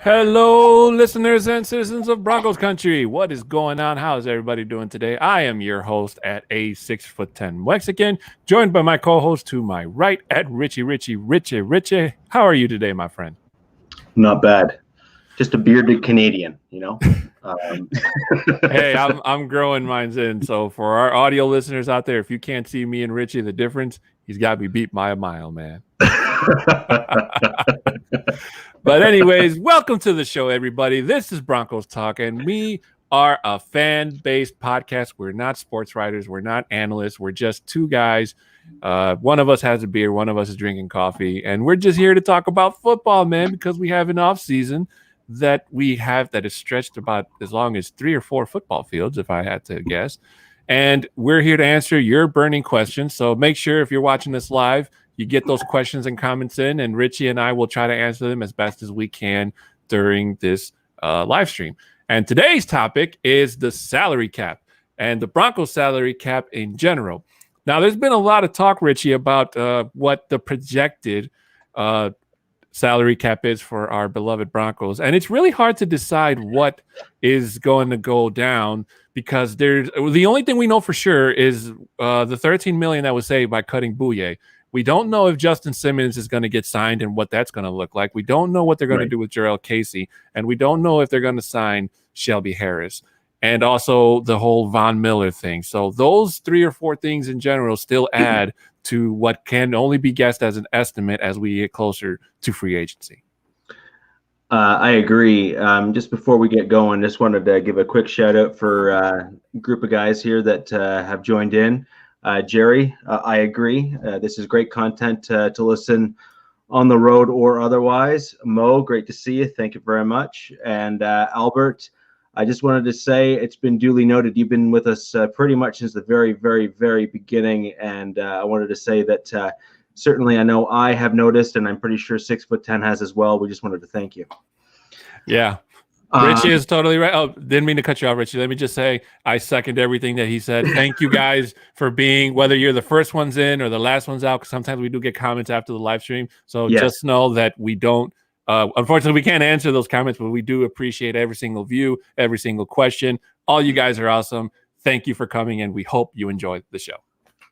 Hello, listeners and citizens of Broncos country. What is going on? How is everybody doing today? I am your host at a 6'10" Mexican, joined by my co-host to my right at Richie. How are you today, my friend? Not bad. Just a bearded Canadian. Um, Hey, I'm growing mine's in. So for our audio listeners out there, if you can't see me and Richie, the difference, he's got me beat by a mile, man. But anyways, welcome to the show, everybody. This is Broncos Talk, and we are a fan-based podcast. We're not sports writers. We're not analysts. We're just two guys. One of us has a beer. One of us is drinking coffee. And we're just here to talk about football, man, because we have an off-season that we have that is stretched about as long as 3 or 4 football fields, if I had to guess. And we're here to answer your burning questions. So make sure if you're watching this live, you get those questions and comments in, and Richie and I will try to answer them as best as we can during this live stream. And today's topic is the salary cap and the Broncos salary cap in general. Now, there's been a lot of talk, Richie, about what the projected salary cap is for our beloved Broncos. And it's really hard to decide what is going to go down because the only thing we know for sure is the $13 million that was saved by cutting Bouye. We don't know if Justin Simmons is going to get signed and what that's going to look like. We don't know what they're going to do with Jarrell Casey, and we don't know if they're going to sign Shelby Harris, and also the whole Von Miller thing. So those 3 or 4 things in general still add to what can only be guessed as an estimate as we get closer to free agency. I agree. Just before we get going, just wanted to give a quick shout out for a group of guys here that have joined in. Jerry, I agree. This is great content to listen on the road or otherwise. Mo, great to see you. Thank you very much. And Albert, I just wanted to say it's been duly noted. You've been with us pretty much since the very, very, very beginning. And I wanted to say that certainly I know I have noticed, and I'm pretty sure 6'10" has as well. We just wanted to thank you. Yeah. Richie is totally right. Oh, didn't mean to cut you off, Richie. Let me just say I second everything that he said. Thank you guys for being, whether you're the first ones in or the last ones out, because sometimes we do get comments after the live stream. So Just know that we don't, unfortunately, we can't answer those comments, but we do appreciate every single view, every single question. All you guys are awesome. Thank you for coming, and we hope you enjoy the show.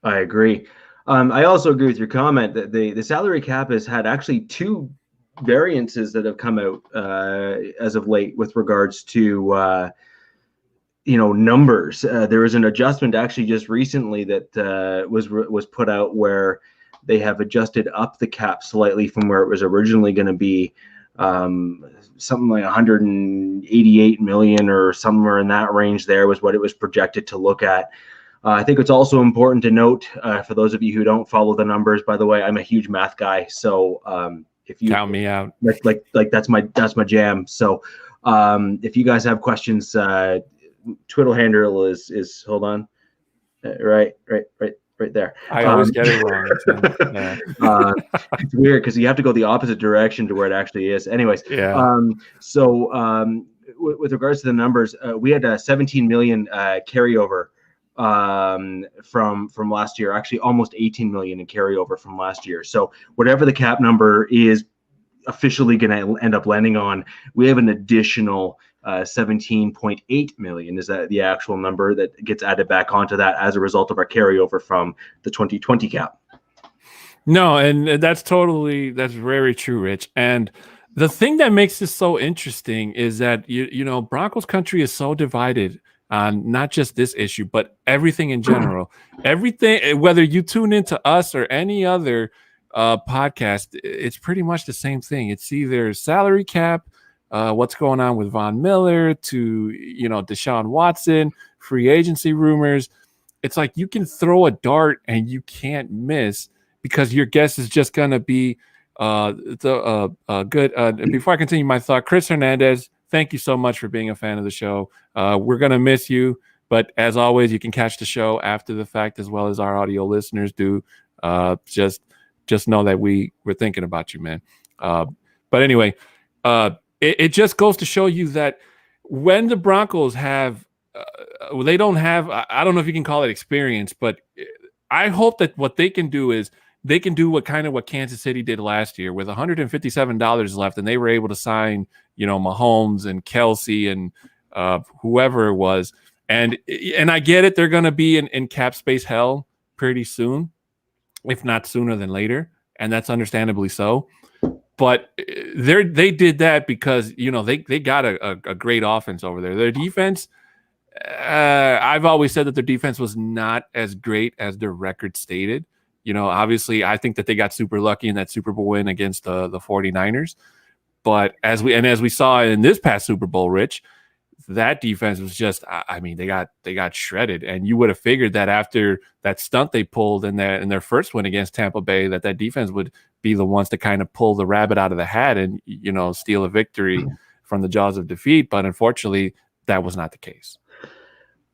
I agree. I also agree with your comment that the salary cap has had actually 2 variances that have come out as of late with regards to numbers. There was an adjustment actually just recently that was put out where they have adjusted up the cap slightly from where it was originally going to be, something like 188 million or somewhere in that range. There was what it was projected to look at. I think it's also important to note for those of you who don't follow the numbers. By the way, I'm a huge math guy, so if you count me out, like that's my jam. So if you guys have questions, Twitter handle is hold on, right there. I always get it wrong. It's weird because you have to go the opposite direction to where it actually is. Anyways, yeah. With regards to the numbers, we had a 17 million carryover from last year, actually almost 18 million in carryover from last year. So whatever the cap number is officially going to end up landing on, we have an additional 17.8 million. Is that the actual number that gets added back onto that as a result of our carryover from the 2020 cap? No, and that's very true, Rich. And the thing that makes this so interesting is that Broncos country is so divided on not just this issue, but everything in general. Everything, whether you tune into us or any other podcast, it's pretty much the same thing. It's either salary cap, what's going on with Von Miller, to Deshaun Watson, free agency rumors. It's like you can throw a dart and you can't miss because your guess is just going to be good. Before I continue my thought, Chris Hernandez, thank you so much for being a fan of the show. We're going to miss you, but as always, you can catch the show after the fact as well as our audio listeners do. Just know that we're thinking about you, man. But anyway, it just goes to show you that when the Broncos have, they don't have, I don't know if you can call it experience, but I hope that what they can do is they can do what Kansas City did last year with $157 left, and they were able to sign, Mahomes and Kelsey and whoever it was. And I get it. They're going to be in cap space hell pretty soon, if not sooner than later. And that's understandably so. But they did that because, they got a great offense over there. Their defense, I've always said that their defense was not as great as their record stated. Obviously, I think that they got super lucky in that Super Bowl win against the 49ers. But as we saw in this past Super Bowl, Rich, that defense was just, they got shredded. And you would have figured that after that stunt they pulled in their first win against Tampa Bay, that defense would be the ones to kind of pull the rabbit out of the hat and, steal a victory from the jaws of defeat. But unfortunately, that was not the case.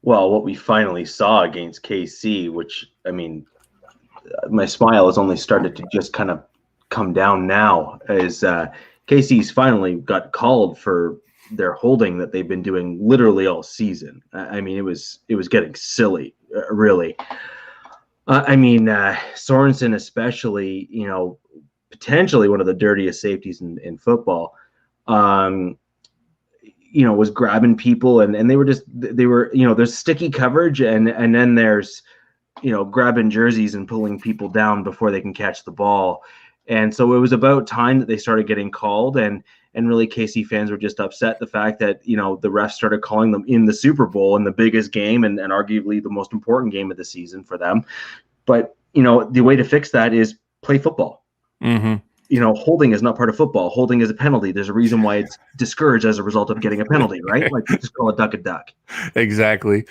Well, what we finally saw against KC, which, my smile has only started to just kind of come down now, is KC's finally got called for their holding that they've been doing literally all season. It was getting silly, really. Sorensen especially, potentially one of the dirtiest safeties in football, was grabbing people and they were there's sticky coverage and then there's, grabbing jerseys and pulling people down before they can catch the ball. And so it was about time that they started getting called, and really KC fans were just upset the fact that, the refs started calling them in the Super Bowl, in the biggest game and arguably the most important game of the season for them. But, the way to fix that is play football. Mm-hmm. Holding is not part of football. Holding is a penalty. There's a reason why it's discouraged as a result of getting a penalty, right? Like, just call a duck. Exactly.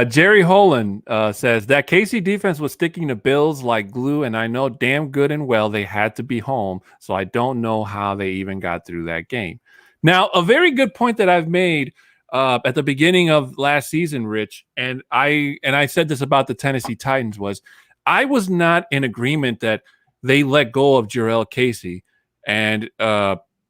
Jerry Holland says that KC defense was sticking to Bills like glue, and I know damn good and well they had to be home, so I don't know how they even got through that game. Now, a very good point that I've made at the beginning of last season, Rich, and I said this about the Tennessee Titans, was I was not in agreement that they let go of Jarrell Casey, and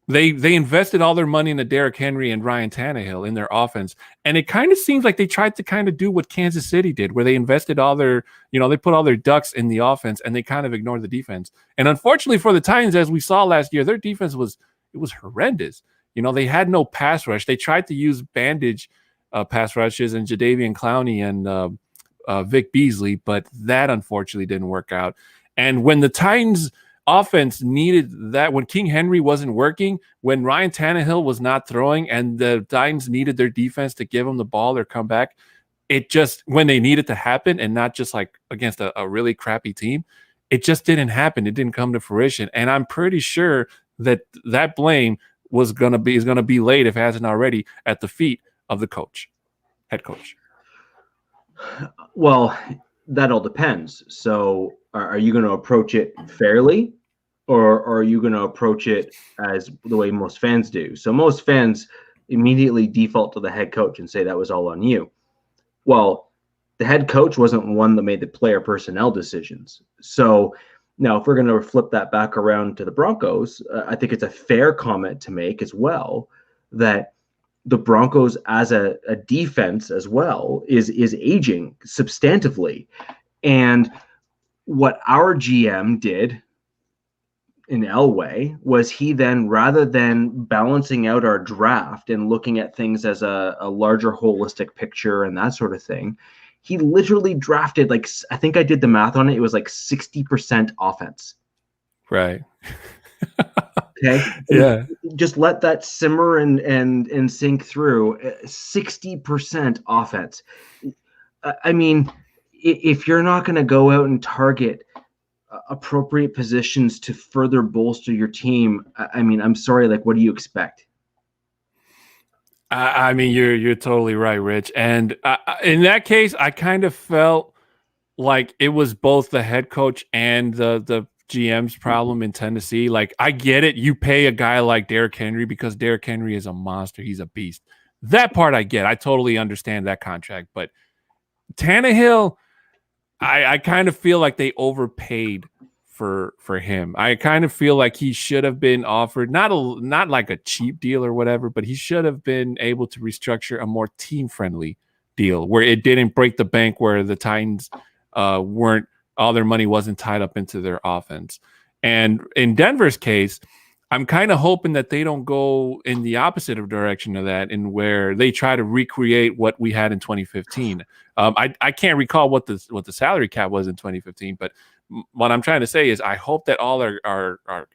they invested all their money into Derrick Henry and Ryan Tannehill in their offense. And it kind of seems like they tried to kind of do what Kansas City did, where they invested all their, they put all their ducks in the offense and they kind of ignored the defense. And unfortunately for the Titans, as we saw last year, their defense was horrendous. They had no pass rush. They tried to use bandage pass rushes and Jadeveon Clowney and Vic Beasley, but that unfortunately didn't work out. And when the Titans offense needed that, when King Henry wasn't working, when Ryan Tannehill was not throwing, and the Titans needed their defense to give them the ball or come back, it just, when they needed to happen and not just like against a really crappy team, it just didn't happen. It didn't come to fruition. And I'm pretty sure that blame is going to be laid, if it hasn't already, at the feet of the head coach. Well, that all depends. So are you going to approach it fairly, or are you going to approach it as the way most fans do? So most fans immediately default to the head coach and say that was all on you. Well, the head coach wasn't one that made the player personnel decisions. So now if we're going to flip that back around to the Broncos, I think it's a fair comment to make as well that the Broncos as a defense as well is aging substantively. And what our GM did in Elway was he then, rather than balancing out our draft and looking at things as a larger holistic picture and that sort of thing, he literally drafted, like, I think I did the math on it. It was like 60% offense. Right. Okay. Yeah. Just let that simmer and sink through. 60% offense. If you're not going to go out and target appropriate positions to further bolster your team, I'm sorry, like, what do you expect? You're totally right, Rich. And in that case, I kind of felt like it was both the head coach and the GM's problem in Tennessee. Like, I get it. You pay a guy like Derrick Henry because Derrick Henry is a monster. He's a beast. That part I get. I totally understand that contract. But Tannehill, I kind of feel like they overpaid for him. I kind of feel like he should have been offered not like a cheap deal or whatever, but he should have been able to restructure a more team-friendly deal where it didn't break the bank, where the Titans all their money wasn't tied up into their offense. And in Denver's case, I'm kind of hoping that they don't go in the opposite of direction of that, in where they try to recreate what we had in 2015. I can't recall what the salary cap was in 2015, but what I'm trying to say is I hope that all our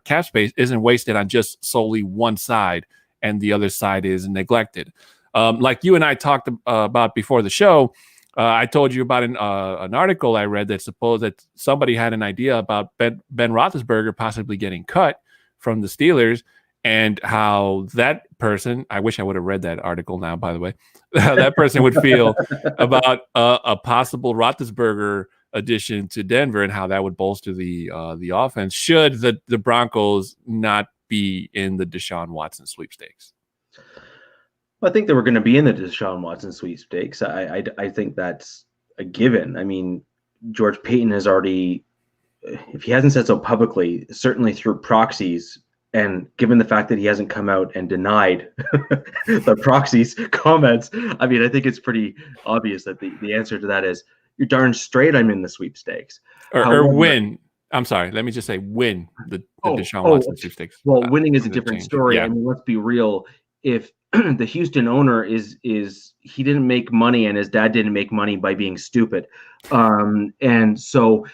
cap space isn't wasted on just solely one side and the other side is neglected. Like you and I talked about before the show, I told you about an article I read that supposed that somebody had an idea about Ben Roethlisberger possibly getting cut from the Steelers, and how that person, I wish I would have read that article now, by the way, that person would feel about a possible Roethlisberger addition to Denver, and how that would bolster the offense should the Broncos not be in the Deshaun Watson sweepstakes. I think that we're going to be in the Deshaun Watson sweepstakes. I think that's a given. I mean, George Payton has already, if he hasn't said so publicly, certainly through proxies, and given the fact that he hasn't come out and denied the proxies comments, I mean, I think it's pretty obvious that the answer to that is, you're darn straight I'm in the sweepstakes. Or win. I'm sorry, let me just say win the Deshaun Watson sweepstakes. Well, winning is a different story. Yeah. I mean, let's be real. If the Houston owner is he didn't make money and his dad didn't make money by being stupid. And so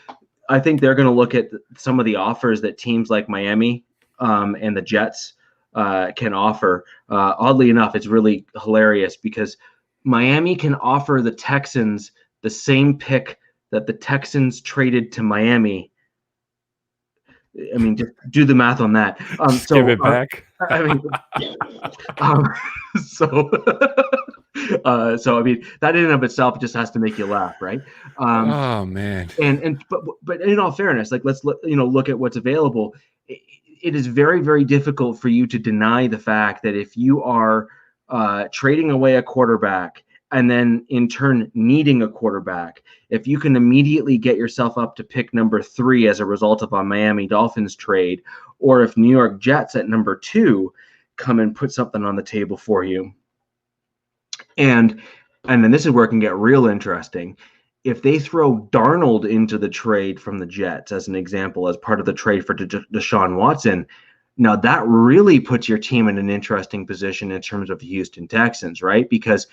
I think they're going to look at some of the offers that teams like Miami and the Jets can offer. Oddly enough, it's really hilarious because Miami can offer the Texans the same pick that the Texans traded to Miami. I mean, just do the math on that. So give it back. I mean, so I mean, that in and of itself just has to make you laugh, right? Oh man. But in all fairness, like let's look at what's available. It is very, very difficult for you to deny the fact that if you are trading away a quarterback and then in turn needing a quarterback, if you can immediately get yourself up to pick number 3 as a result of a Miami Dolphins trade, or if New York Jets at number 2 come and put something on the table for you. And then this is where it can get real interesting. If they throw Darnold into the trade from the Jets, as an example, as part of the trade for Deshaun Watson, now that really puts your team in an interesting position in terms of the Houston Texans, right? Because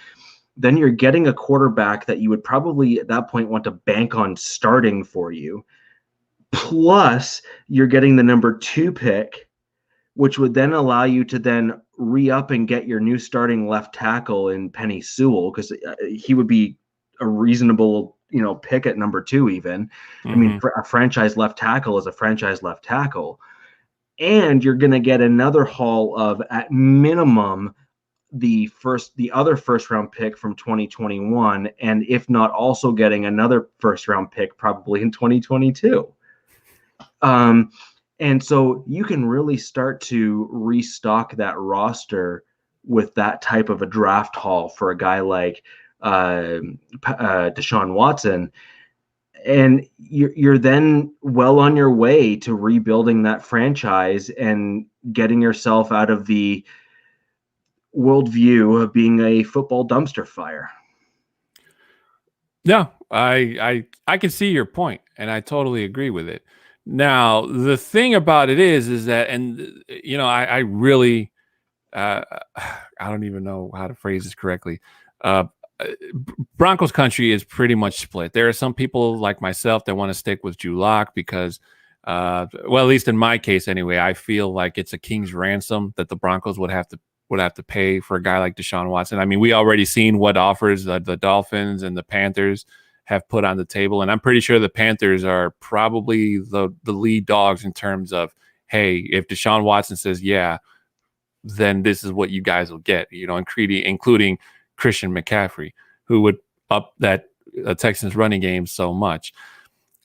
then you're getting a quarterback that you would probably at that point want to bank on starting for you. Plus, you're getting the number 2 pick, which would then allow you to then re-up and get your new starting left tackle in Penei Sewell, because he would be a reasonable, pick at number 2 even. Mm-hmm. I mean, a franchise left tackle is a franchise left tackle. And you're going to get another haul of, at minimum, the other first round pick from 2021, and if not also getting another first round pick probably in 2022. And so you can really start to restock that roster with that type of a draft haul for a guy like Deshaun Watson. And you're then well on your way to rebuilding that franchise and getting yourself out of the worldview of being a football dumpster fire. Yeah, I can see your point, and I totally agree with it. Now, the thing about it is that, and I really, I don't even know how to phrase this correctly. Broncos country is pretty much split. There are some people like myself that want to stick with Drew Lock because, well, at least in my case anyway, I feel like it's a king's ransom that the Broncos would have to pay for a guy like Deshaun Watson. I mean, we already seen what offers the Dolphins and the Panthers have put on the table, and I'm pretty sure the Panthers are probably the lead dogs in terms of, hey, if Deshaun Watson says yeah, then this is what you guys will get, including Christian McCaffrey, who would up that Texans running game so much.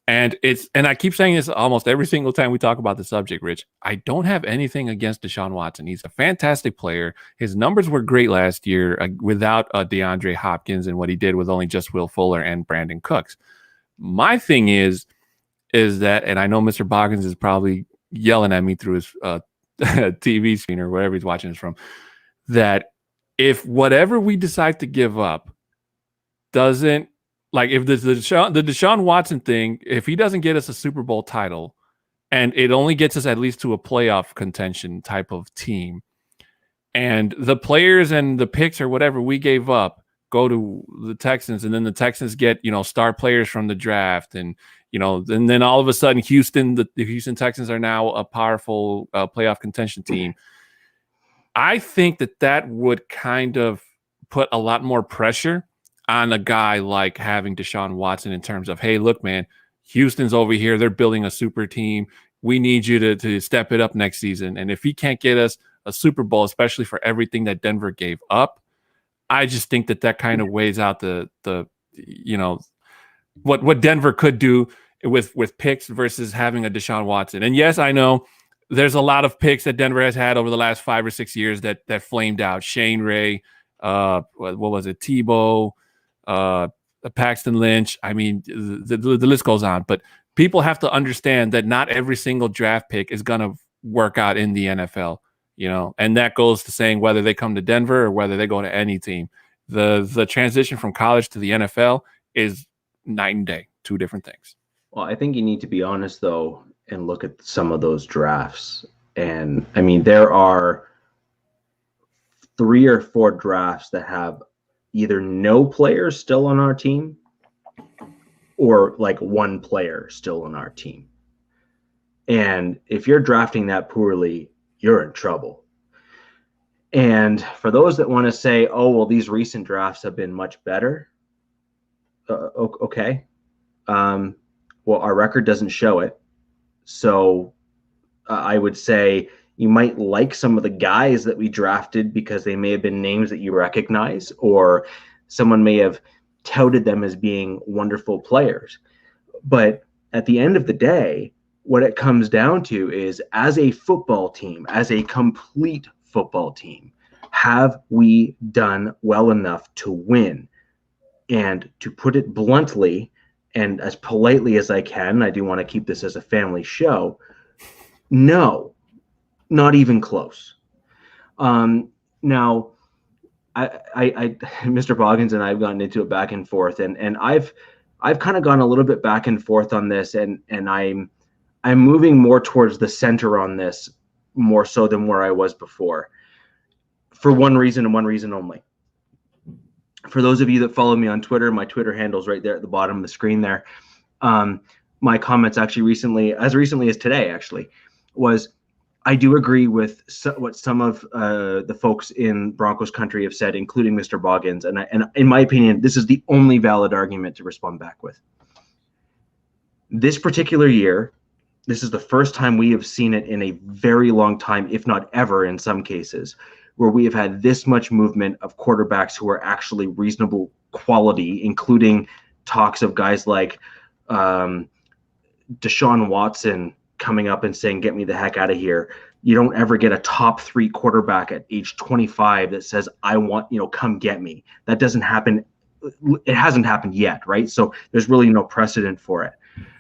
And I keep saying this almost every single time we talk about the subject, Rich. I don't have anything against Deshaun Watson. He's a fantastic player. His numbers were great last year without DeAndre Hopkins and what he did with only just Will Fuller and Brandon Cooks. My thing is that, and I know Mr. Boggins is probably yelling at me through his TV screen or wherever he's watching this from, that if whatever we decide to give up doesn't, like if the Deshaun Watson thing, if he doesn't get us a Super Bowl title, and it only gets us at least to a playoff contention type of team. And the players and the picks or whatever we gave up go to the Texans, and then the Texans get, star players from the draft, and then all of a sudden the Houston Texans are now a powerful playoff contention team. I think that would kind of put a lot more pressure on a guy like having Deshaun Watson in terms of, hey, look, man, Houston's over here. They're building a super team. We need you to step it up next season. And if he can't get us a Super Bowl, especially for everything that Denver gave up, I just think that kind of weighs out the what Denver could do with picks versus having a Deshaun Watson. And yes, I know there's a lot of picks that Denver has had over the last 5 or 6 years that flamed out. Shane Ray, what was it? Tebow, Paxton Lynch. I mean, the list goes on. But people have to understand that not every single draft pick is going to work out in the NFL. And that goes to saying whether they come to Denver or whether they go to any team. The transition from college to the NFL is night and day, two different things. Well, I think you need to be honest, though, and look at some of those drafts. And I mean, there are 3 or 4 drafts that have either no players still on our team or like 1 player still on our team. And if you're drafting that poorly, you're in trouble. And for those that want to say, oh, well, these recent drafts have been much better. Okay. Well, our record doesn't show it. So I would say you might like some of the guys that we drafted because they may have been names that you recognize, or someone may have touted them as being wonderful players. But at the end of the day, what it comes down to is, as a football team, as a complete football team, have we done well enough to win? And to put it bluntly, and as politely as I can, I do want to keep this as a family show, no, not even close. Now, I Mr. Boggins and I have gotten into it back and forth, and I've kind of gone a little bit back and forth on this, and I'm moving more towards the center on this, more so than where I was before, for one reason and one reason only. For those of you that follow me on Twitter, my Twitter handle's right there at the bottom of the screen there. My comments actually recently as today, actually, was I do agree with what some of the folks in Broncos country have said, including Mr. Boggins. And in my opinion, this is the only valid argument to respond back with. This particular year, this is the first time we have seen it in a very long time, if not ever in some cases, where we have had this much movement of quarterbacks who are actually reasonable quality, including talks of guys like Deshaun Watson coming up and saying, get me the heck out of here. You don't ever get a top 3 quarterback at age 25 that says, I want, come get me. That doesn't happen. It hasn't happened yet, right? So there's really no precedent for it.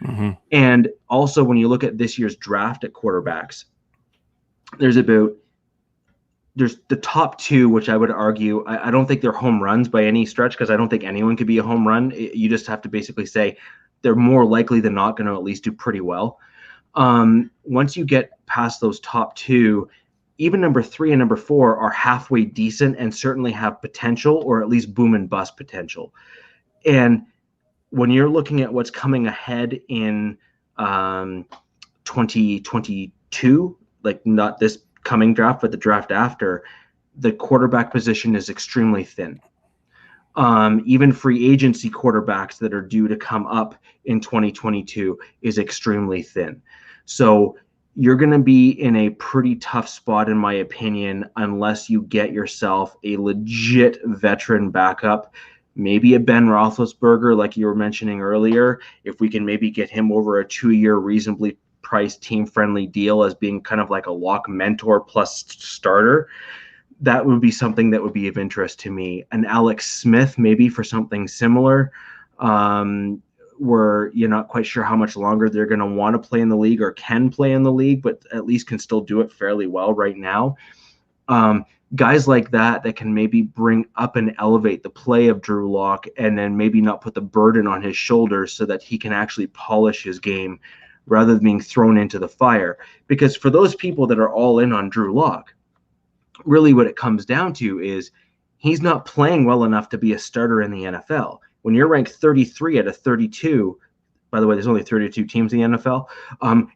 Mm-hmm. And also, when you look at this year's draft at quarterbacks, there's the top 2, which I would argue, I don't think they're home runs by any stretch, because I don't think anyone could be a home run. You just have to basically say they're more likely than not going to at least do pretty well. Once you get past those top 2, even number 3 and number 4 are halfway decent and certainly have potential, or at least boom and bust potential. And when you're looking at what's coming ahead in 2022, like not this coming draft, but the draft after, the quarterback position is extremely thin. Even free agency quarterbacks that are due to come up in 2022 is extremely thin. So you're going to be in a pretty tough spot, in my opinion, unless you get yourself a legit veteran backup, maybe a Ben Roethlisberger, like you were mentioning earlier. If we can maybe get him over a 2-year reasonably priced team-friendly deal as being kind of like a lock mentor plus starter, that would be something that would be of interest to me. And Alex Smith, maybe for something similar, where you're not quite sure how much longer they're going to want to play in the league or can play in the league, but at least can still do it fairly well right now. Guys like that can maybe bring up and elevate the play of Drew Lock, and then maybe not put the burden on his shoulders so that he can actually polish his game rather than being thrown into the fire. Because for those people that are all in on Drew Lock, really what it comes down to is he's not playing well enough to be a starter in the NFL. When you're ranked 33 out of 32, by the way, there's only 32 teams in the NFL,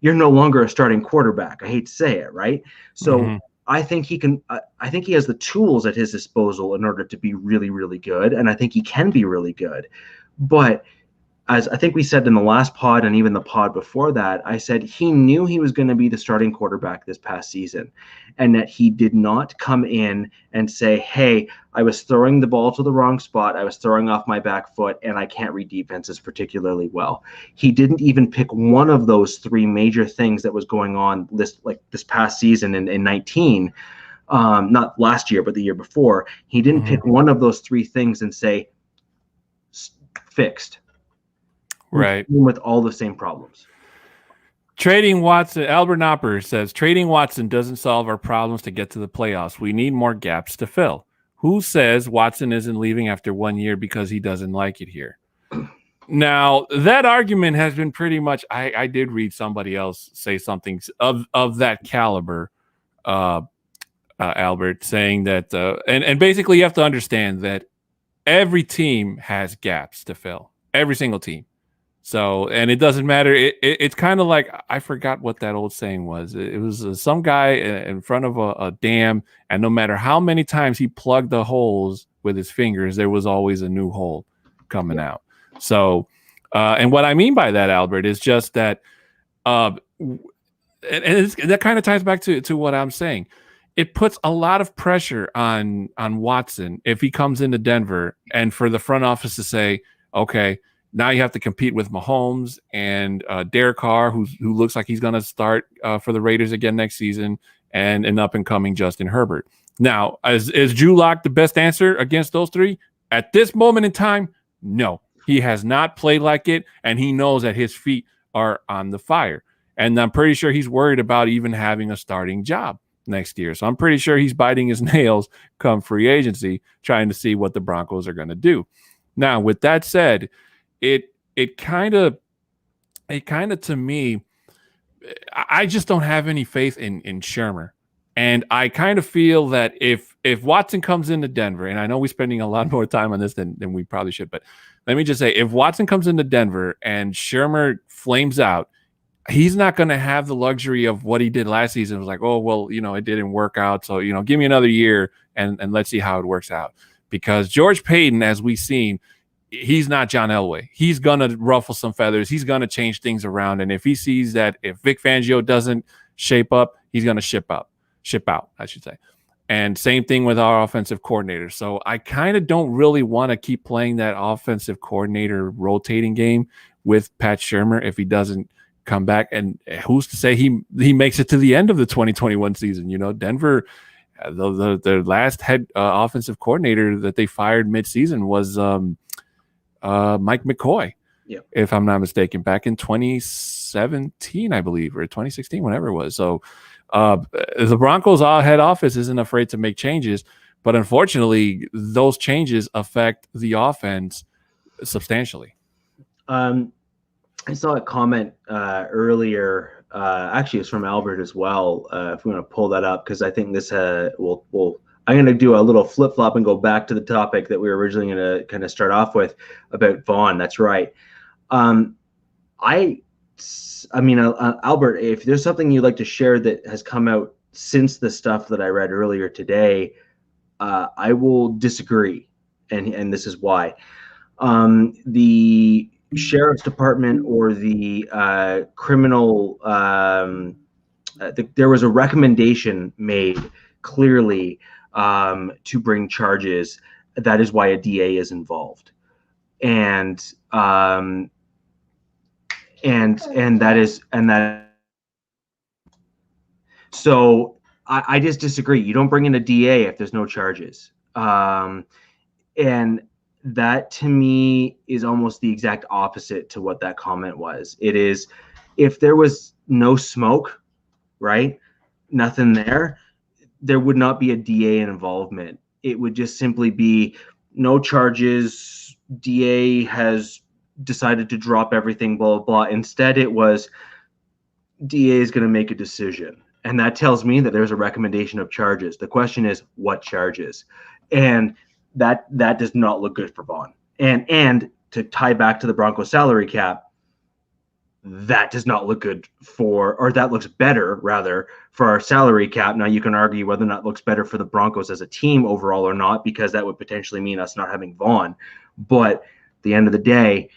you're no longer a starting quarterback. I hate to say it, right? So I think he can. I think he has the tools at his disposal in order to be really, really good, and I think he can be really good. But as I think we said in the last pod and even the pod before that, I said he knew he was going to be the starting quarterback this past season, and that he did not come in and say, hey, I was throwing the ball to the wrong spot, I was throwing off my back foot, and I can't read defenses particularly well. He didn't even pick one of those three major things that was going on this past season in 19, not last year, but the year before. He didn't pick one of those three things and say, fixed. Right. With all the same problems. Trading Watson, Albert Knopper says, trading Watson doesn't solve our problems to get to the playoffs. We need more gaps to fill. Who says Watson isn't leaving after 1 year because he doesn't like it here? Now, that argument has been pretty much, I did read somebody else say something of that caliber, Albert, saying that, and basically you have to understand that every team has gaps to fill. Every single team. So, and it doesn't matter. It's kind of like, I forgot what that old saying was. It was some guy in front of a dam, and no matter how many times he plugged the holes with his fingers, there was always a new hole coming out. So, and what I mean by that, Albert, is just that, and that kind of ties back to what I'm saying. It puts a lot of pressure on Watson if he comes into Denver, and for the front office to say, okay, now you have to compete with Mahomes and Derek Carr, who looks like he's going to start for the Raiders again next season, and an up-and-coming Justin Herbert. Now, is Drew Lock the best answer against those three? At this moment in time, no. He has not played like it, and he knows that his feet are on the fire. And I'm pretty sure he's worried about even having a starting job next year. So I'm pretty sure he's biting his nails come free agency, trying to see what the Broncos are going to do. Now, with that said, it kind of to me, I just don't have any faith in Shermer. And I kind of feel that if Watson comes into Denver, and I know we're spending a lot more time on this than we probably should, but let me just say, if Watson comes into Denver and Shermer flames out, he's not going to have the luxury of what he did last season. It was like, oh, well, it didn't work out. So, give me another year and let's see how it works out. Because George Payton, as we've seen, he's not John Elway. He's going to ruffle some feathers. He's going to change things around. And if he sees that if Vic Fangio doesn't shape up, he's going to ship out, I should say. And same thing with our offensive coordinator. So I kind of don't really want to keep playing that offensive coordinator rotating game with Pat Shermer if he doesn't come back. And who's to say he makes it to the end of the 2021 season? Denver, the last head offensive coordinator that they fired midseason was Mike McCoy, if I'm not mistaken, back in 2017, I believe, or 2016, whenever it was. So the Broncos head office isn't afraid to make changes, but unfortunately, those changes affect the offense substantially. I saw a comment earlier. Actually, it's from Albert as well. If we want to pull that up, because I think this will. I'm going to do a little flip-flop and go back to the topic that we were originally going to kind of start off with about Vaughn. That's right. Albert, if there's something you'd like to share that has come out since the stuff that I read earlier today, I will disagree, and this is why. The sheriff's department or the criminal, there was a recommendation made clearly to bring charges. That is why a DA is involved, and that is. So I just disagree. You don't bring in a DA if there's no charges, and that to me is almost the exact opposite to what that comment was. It is, if there was no smoke, right, nothing there would not be a DA involvement. It would just simply be no charges. DA has decided to drop everything, blah, blah, blah. Instead, it was DA is going to make a decision. And that tells me that there's a recommendation of charges. The question is, what charges? And that does not look good for Vaughn. And to tie back to the Broncos salary cap, that does not look good that looks better rather for our salary cap. Now you can argue whether or not it looks better for the Broncos as a team overall or not, because that would potentially mean us not having Vaughn. But at the end of the day,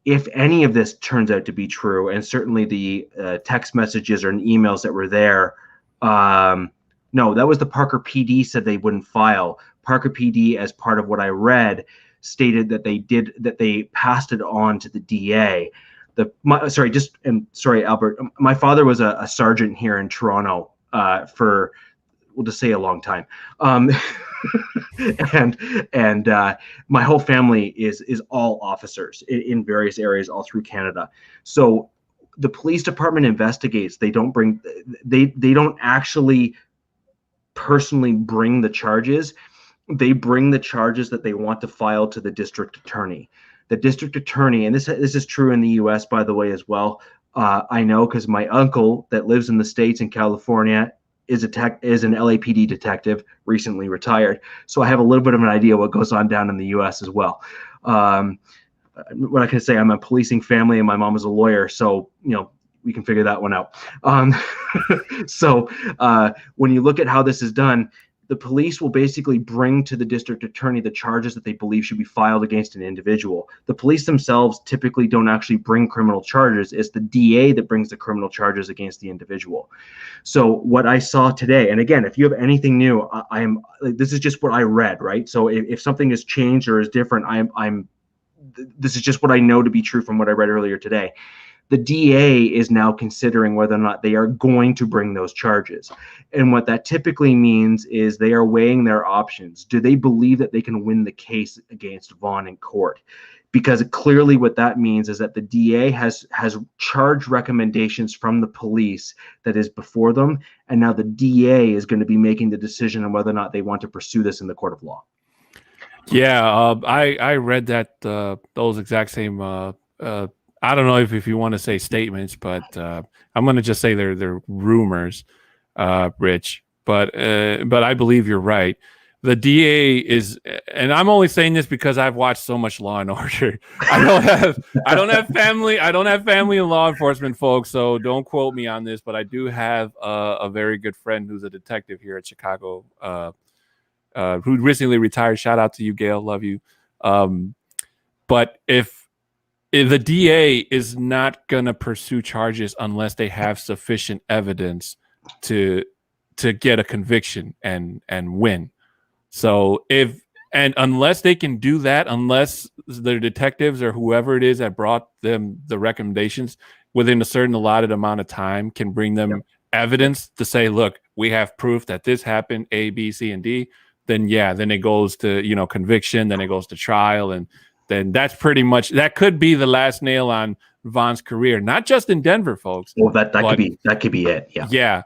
if any of this turns out to be true, and certainly the text messages or emails that were there, no, that was the Parker PD said they wouldn't file. Parker PD, as part of what I read, stated that they passed it on to the DA. Sorry, Albert. My father was a sergeant here in Toronto for, we'll just say, a long time. And my whole family is all officers in various areas all through Canada. So the police department investigates. They don't actually personally bring the charges. They bring the charges that they want to file to the district attorney. The district attorney, and this is true in the U.S., by the way, as well. I know because my uncle that lives in the States in California is an LAPD detective, recently retired. So I have a little bit of an idea what goes on down in the U.S. as well. What I can say, I'm a policing family, and my mom is a lawyer, so we can figure that one out. So when you look at how this is done, the police will basically bring to the district attorney the charges that they believe should be filed against an individual. The police themselves typically don't actually bring criminal charges. It's the DA that brings the criminal charges against the individual. So what I saw today, and again, if you have anything new, this is just what I read, right? So if something has changed or is different, this is just what I know to be true from what I read earlier today. The DA is now considering whether or not they are going to bring those charges. And what that typically means is they are weighing their options. Do they believe that they can win the case against Vaughn in court? Because clearly what that means is that the DA has charge recommendations from the police that is before them. And now the DA is going to be making the decision on whether or not they want to pursue this in the court of law. Yeah, I read that those exact same I don't know if you want to say statements, but I'm going to just say they're rumors, Rich. But I believe you're right. The DA is, and I'm only saying this because I've watched so much Law and Order. I don't have family in law enforcement, folks. So don't quote me on this. But I do have a very good friend who's a detective here at Chicago, who recently retired. Shout out to you, Gail. Love you. But if the DA is not going to pursue charges unless they have sufficient evidence to get a conviction and win. So unless they can do that, unless the detectives or whoever it is that brought them the recommendations within a certain allotted amount of time can bring them evidence to say, look, we have proof that this happened, A, B, C, and D, then it goes to, conviction, then it goes to trial, and then that's pretty much, that could be the last nail on Vaughn's career, not just in Denver, folks. Well, that could be it. Yeah. Yeah.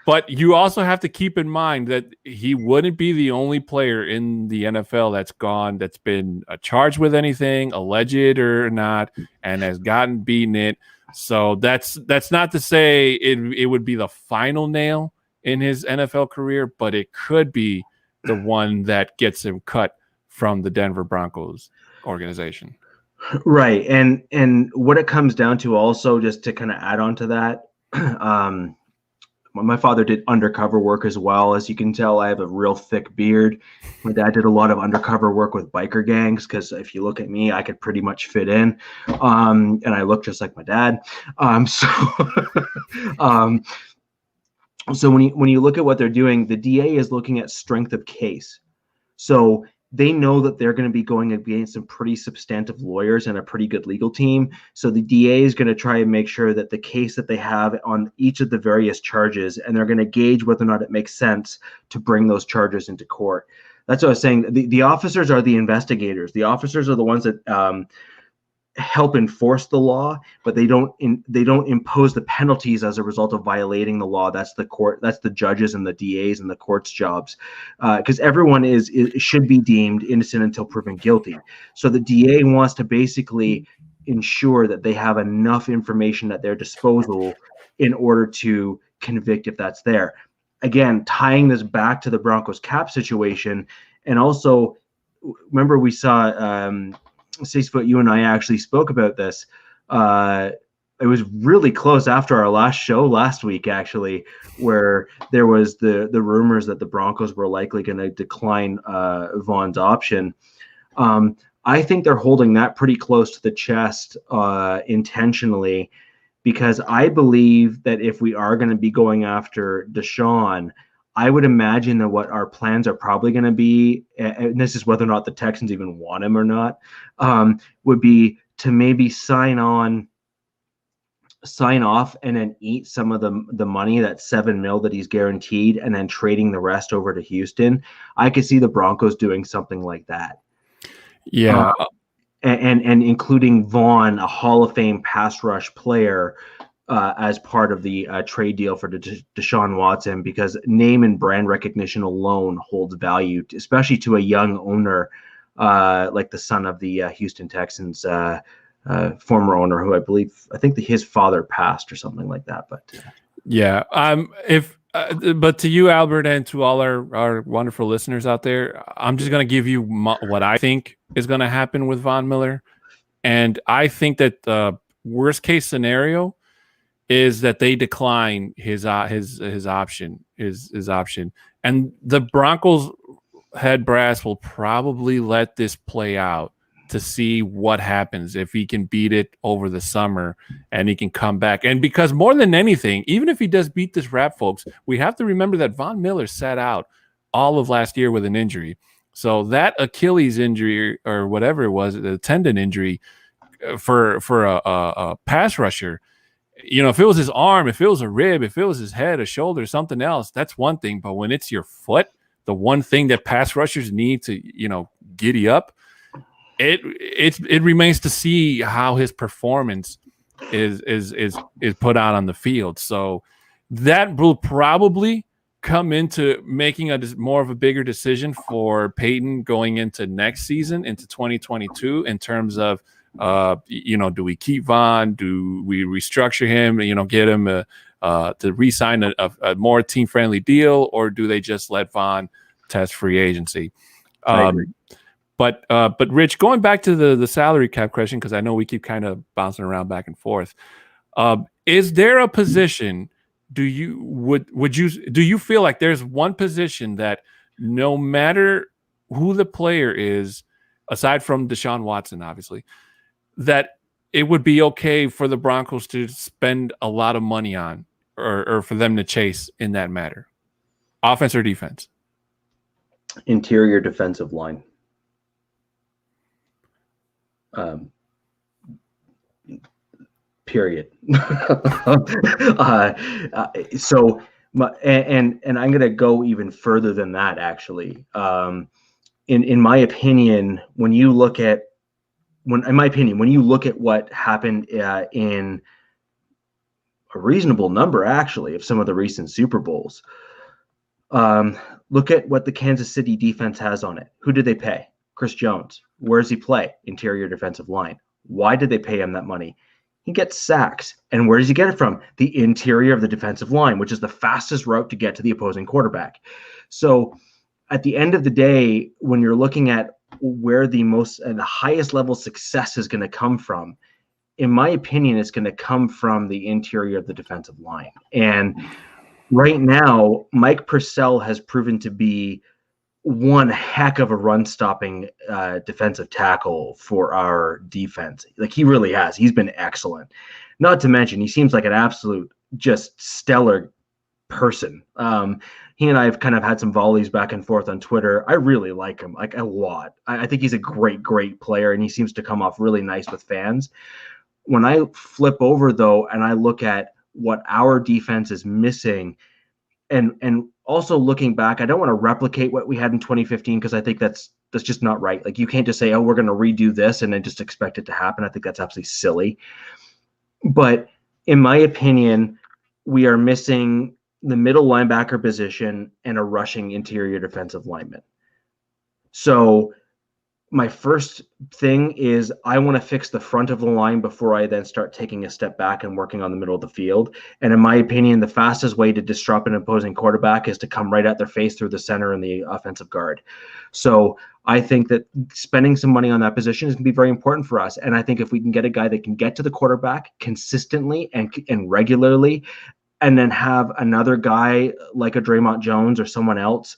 But you also have to keep in mind that he wouldn't be the only player in the NFL that's been charged with anything, alleged or not, and has gotten beaten it. So that's not to say it would be the final nail in his NFL career, but it could be the one that gets him cut from the Denver Broncos organization. Right. And what it comes down to also, just to kind of add on to that, my father did undercover work as well. As you can tell, I have a real thick beard. My dad did a lot of undercover work with biker gangs, because if you look at me, I could pretty much fit in. And I look just like my dad. So when you look at what they're doing, the DA is looking at strength of case. So they know that they're going to be going against some pretty substantive lawyers and a pretty good legal team. So the DA is going to try and make sure that the case that they have on each of the various charges, and they're going to gauge whether or not it makes sense to bring those charges into court. That's what I was saying. The officers are the investigators. The officers are the ones that help enforce the law, but they don't impose the penalties as a result of violating the law. That's the court, that's the judges and the DAs and the court's jobs, because everyone should be deemed innocent until proven guilty. So the DA wants to basically ensure that they have enough information at their disposal in order to convict if that's there. Again, tying this back to the Broncos cap situation, and also remember we saw 6 Foot. You and I actually spoke about this. It was really close after our last show last week, actually, where there was the rumors that the Broncos were likely going to decline Vaughn's option. I think they're holding that pretty close to the chest intentionally, because I believe that if we are going to be going after Deshaun, I would imagine that what our plans are probably going to be, and this is whether or not the Texans even want him or not, would be to maybe sign off and then eat some of the money, that $7 million that he's guaranteed, and then trading the rest over to Houston. I could see the Broncos doing something like that. Yeah. And including Vaughn, a Hall of Fame pass rush player, as part of the trade deal for Deshaun Watson, because name and brand recognition alone holds value, especially to a young owner like the son of the Houston Texans former owner, who I think his father passed or something like that. But yeah, but to you, Albert, and to all our wonderful listeners out there, I'm just going to give you what I think is going to happen with Von Miller. And I think that the worst case scenario is that they decline his option, and the Broncos head brass will probably let this play out to see what happens if he can beat it over the summer and he can come back. And because more than anything, even if he does beat this rap, folks, we have to remember that Von Miller sat out all of last year with an injury. So that Achilles injury or whatever it was, the tendon injury for a pass rusher, if it was his arm, if it was a rib, if it was his head, a shoulder, something else, that's one thing. But when it's your foot, the one thing that pass rushers need to, giddy up, it remains to see how his performance is put out on the field. So that will probably come into making more of a bigger decision for Peyton going into next season, into 2022, in terms of do we keep Von? Do we restructure him? Get him to re-sign a more team-friendly deal, or do they just let Von test free agency? But Rich, going back to the salary cap question, because I know we keep kind of bouncing around back and forth. Is there a position? Do you feel like there's one position that no matter who the player is, aside from Deshaun Watson, obviously, that it would be okay for the Broncos to spend a lot of money on, or for them to chase in that matter? Offense or defense? Interior defensive line. Period. So I'm going to go even further than that, actually. In my opinion, when you look at what happened in a reasonable number, actually, of some of the recent Super Bowls, look at what the Kansas City defense has on it. Who did they pay? Chris Jones. Where does he play? Interior defensive line. Why did they pay him that money? He gets sacks. And where does he get it from? The interior of the defensive line, which is the fastest route to get to the opposing quarterback. So at the end of the day, when you're looking at where the highest level success is going to come from, in my opinion, it's going to come from the interior of the defensive line. And right now, Mike Purcell has proven to be one heck of a run-stopping defensive tackle for our defense. Like, he really has. He's been excellent. Not to mention, he seems like an absolute just stellar person. He and I have kind of had some volleys back and forth on Twitter. I really like him, like, a lot. I think he's a great, great player, and he seems to come off really nice with fans. When I flip over, though, and I look at what our defense is missing, and also looking back, I don't want to replicate what we had in 2015, because I think that's just not right. Like, you can't just say, oh, we're going to redo this and then just expect it to happen. I think that's absolutely silly. But in my opinion, we are missing the middle linebacker position and a rushing interior defensive lineman. So my first thing is I want to fix the front of the line before I then start taking a step back and working on the middle of the field. And in my opinion, the fastest way to disrupt an opposing quarterback is to come right at their face through the center and the offensive guard. So I think that spending some money on that position is going to be very important for us. And I think if we can get a guy that can get to the quarterback consistently and regularly, and then have another guy like a Draymond Jones or someone else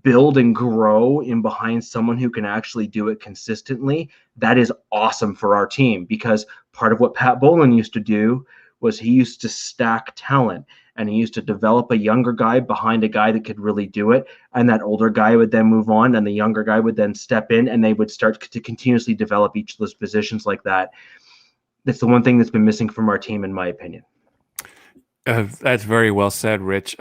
build and grow in behind someone who can actually do it consistently, that is awesome for our team. Because part of what Pat Bowlen used to do was he used to stack talent, and he used to develop a younger guy behind a guy that could really do it. And that older guy would then move on, and the younger guy would then step in, and they would start to continuously develop each of those positions like that. That's the one thing that's been missing from our team, in my opinion. That's very well said, Rich.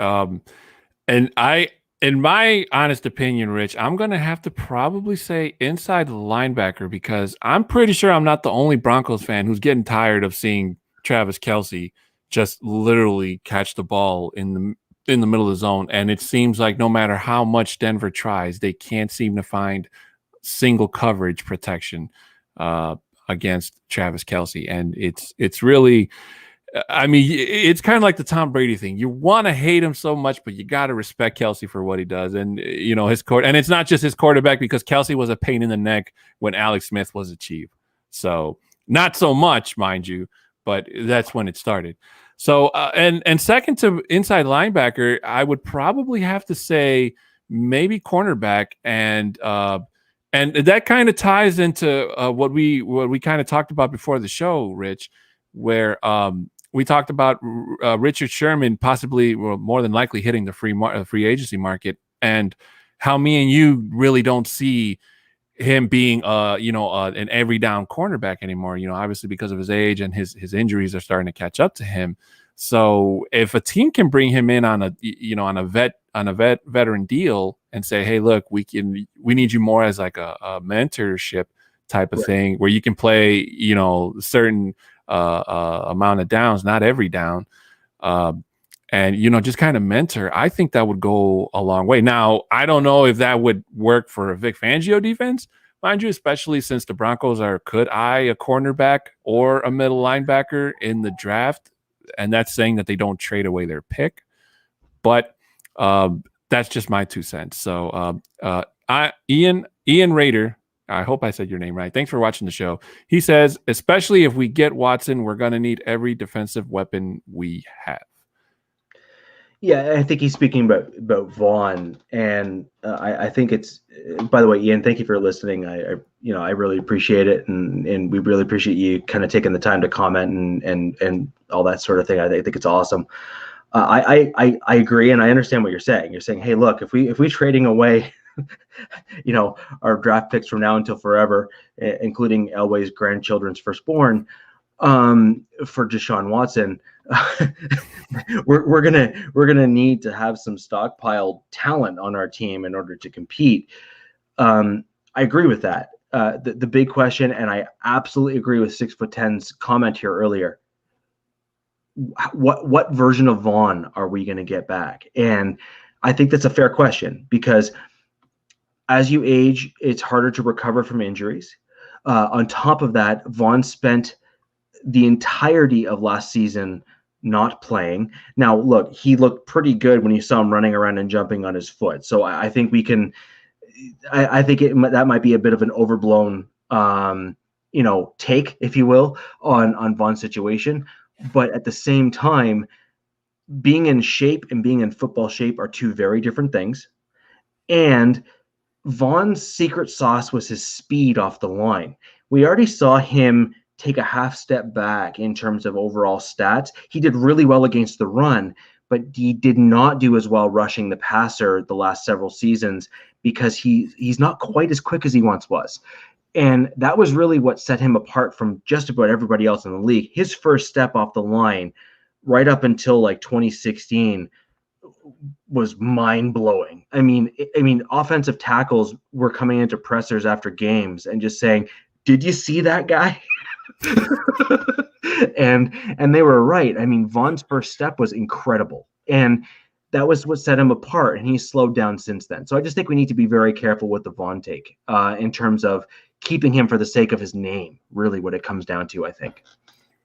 In my honest opinion, Rich, I'm going to have to probably say inside linebacker, because I'm pretty sure I'm not the only Broncos fan who's getting tired of seeing Travis Kelce just literally catch the ball in the middle of the zone. And it seems like no matter how much Denver tries, they can't seem to find single coverage protection against Travis Kelce. And it's really, I mean, it's kind of like the Tom Brady thing. You want to hate him so much, but you got to respect Kelce for what he does. And, his court, and it's not just his quarterback, because Kelce was a pain in the neck when Alex Smith was a chief. So not so much, mind you, but that's when it started. So, and second to inside linebacker, I would probably have to say maybe cornerback. And that kind of ties into what we kind of talked about before the show, Rich, where, we talked about Richard Sherman possibly, well, more than likely hitting the free agency market, and how me and you really don't see him being, an every down cornerback anymore. Obviously because of his age, and his injuries are starting to catch up to him. So if a team can bring him in on a veteran deal and say, hey, look, we need you more as like a mentorship type of thing, where you can play, certain amount of downs, not every down, and just kind of mentor. I think that would go a long way. Now, I don't know if that would work for a Vic Fangio defense, mind you, especially since the Broncos could eye a cornerback or a middle linebacker in the draft, and that's saying that they don't trade away their pick. But that's just my 2 cents. So Ian Rader, I hope I said your name right, thanks for watching the show. He says, especially if we get Watson, we're going to need every defensive weapon we have. Yeah, I think he's speaking about Vaughn, and I think it's. By the way, Ian, thank you for listening. I really appreciate it, and we really appreciate you kind of taking the time to comment and all that sort of thing. I think it's awesome. I agree, and I understand what you're saying. You're saying, hey, look, if we trading away our draft picks from now until forever, including Elway's grandchildren's firstborn, for Deshaun Watson, we're gonna need to have some stockpiled talent on our team in order to compete. I agree with that. The big question, and I absolutely agree with 6'10's comment here earlier. What version of Vaughn are we going to get back? And I think that's a fair question, because as you age, it's harder to recover from injuries. On top of that, Vaughn spent the entirety of last season not playing. Now, look, he looked pretty good when you saw him running around and jumping on his foot. So I think we can. I think that might be a bit of an overblown, take, if you will, on Vaughn's situation. But at the same time, being in shape and being in football shape are two very different things. And Vaughn's secret sauce was his speed off the line. We already saw him take a half step back in terms of overall stats. He did really well against the run, but he did not do as well rushing the passer the last several seasons, because he's not quite as quick as he once was. And that was really what set him apart from just about everybody else in the league. His first step off the line right up until like 2016 was mind-blowing. I mean, offensive tackles were coming into pressers after games and just saying, "Did you see that guy?" and they were right. I mean, Vaughn's first step was incredible. And that was what set him apart, and he's slowed down since then. So I just think we need to be very careful with the Vaughn take in terms of keeping him for the sake of his name, really what it comes down to, I think.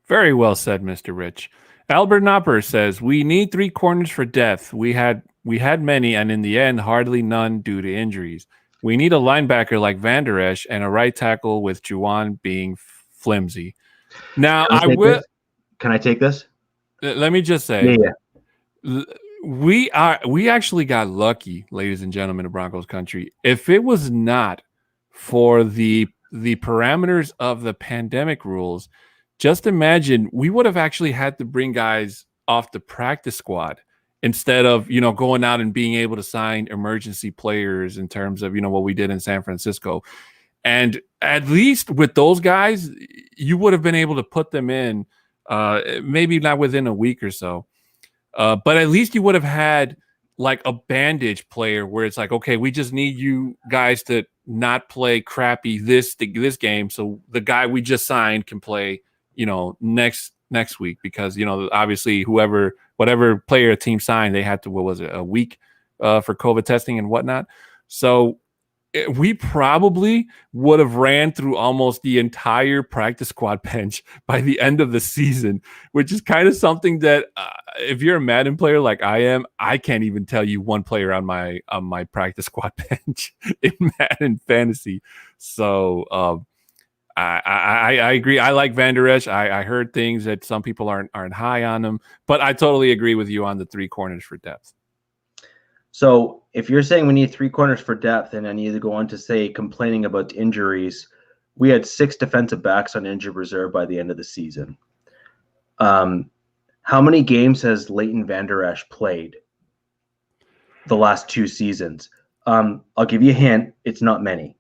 Very well said, Mr. Rich. Albert Knopper says, we need 3 corners for depth. We had many, and in the end, hardly none due to injuries. We need a linebacker like Van Der Esch and a right tackle with Juwan being flimsy. Now, Can I take this? Let me just say, we actually got lucky, ladies and gentlemen of Broncos country. If it was not for the parameters of the pandemic rules, just imagine we would have actually had to bring guys off the practice squad instead of, going out and being able to sign emergency players in terms of, what we did in San Francisco. And at least with those guys, you would have been able to put them in, maybe not within a week or so. But at least you would have had like a bandage player where it's like, okay, we just need you guys to not play crappy this game. So the guy we just signed can play, next week, because, obviously whatever player a team signed, they had to, a week for COVID testing and whatnot. So we probably would have ran through almost the entire practice squad bench by the end of the season, which is kind of something that if you're a Madden player like I am, I can't even tell you one player on my practice squad bench in Madden fantasy. So I agree. I like Van Der Esch. I heard things that some people aren't high on him, but I totally agree with you on the 3 corners for depth. So if you're saying we need 3 corners for depth, and I need to go on to say complaining about injuries, we had 6 defensive backs on injured reserve by the end of the season. How many games has Leighton Van Der Esch played the last 2 seasons? I'll give you a hint. It's not many.